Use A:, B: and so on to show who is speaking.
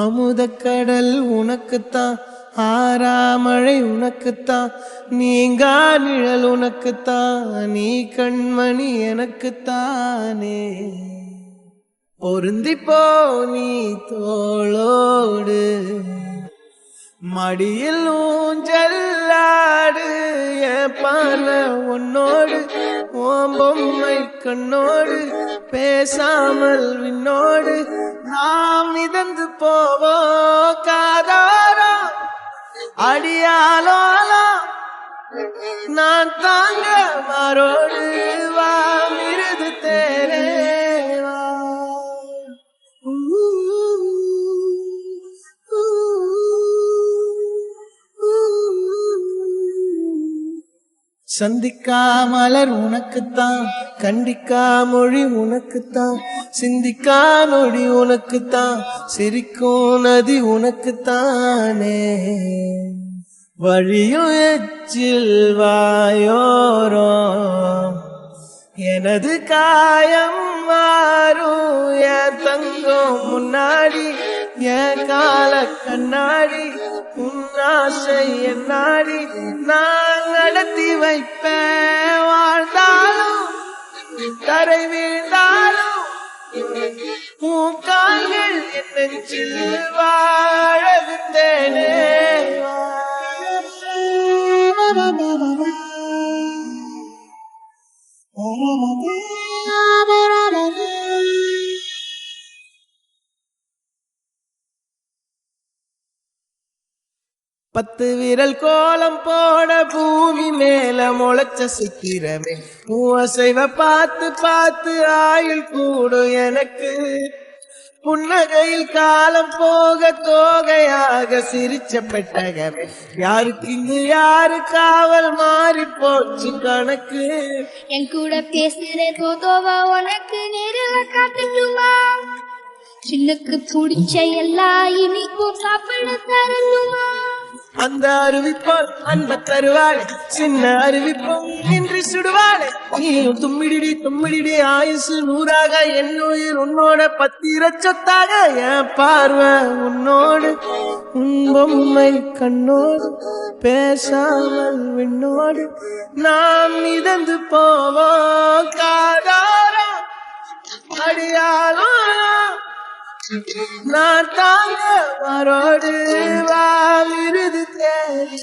A: அமுதக்கடல் உனக்குத்தான், ஆறாமழை உனக்குத்தான், நீங்கா நிழல் உனக்குத்தான், நீ கண்மணி எனக்குத்தானே. பொருந்திப்போ நீ தோளோடு, மடியில் ஊஞ்சல்லாடு, என் பார்வை உன்னோடு, ஓம் பொம்மை கண்ணோடு, பேசாமல் விண்ணோடு நாம் மிதந்து போவோம் காதாரோ அடியாலோலோ. நான் தாங்க மாரோடு வா மிருது தேரே வா. சந்திக்கா மலர் உனக்குத்தான், கண்டிக்கா மொழி உனக்குத்தான், சிந்திக்கா நொடி உனக்குத்தான், சிரிக்கும் நதி உனக்குத்தானே. வழியும் எச்சில் வாயோரோ எனது காயம் மாறும், என் தங்கம் முன்னாடி, என் கால கண்ணாடி, உன்னாசை என்னாடி நான் நடத்தி வைப்பேன். வாழ்ந்தாலும் தரை வீழ்ந்தாலும் உன் கால்கள் என் நெஞ்சில் வாழகுத்தேனே. பத்து விரல் கோலம் போட பூமி மேல முளைச்ச சித்திரமே, பூசைவ பார்த்து பார்த்து ஆயுள் கூடும் எனக்கு. புன்னகையில் காலம் போக தோகையாக சிரிச்ச பெட்டகமே, யாருக்கு இங்கு யாரு காவல் மாறி போச்சு கணக்கு.
B: என் கூட பேசுற தோதோவா உனக்கு நேரில் காட்டட்டுமா? சின்னுக்கு பிடிச்ச எல்லா இனிப்பும் சாப்பிட தரணுமா?
A: அந்த அறிவிப்போல் அன்ப தருவாள், சின்ன அறிவிப்பும் இன்றி சுடுவாளே. நீயும் தும்மிடி தும்மிடி ஆயுசு நூறாக, என் உயிர் உன்னோட பத்திர சொத்தாக. என் பார்வை உன்னோடு, உன் பொம்மை கண்ணோடு, பேசாமல் விண்ணோடு நாம் மிதந்து போவோம் காதாரோ அடியாலோ. நான் தாங்க மரோடு வா விருது தேடி.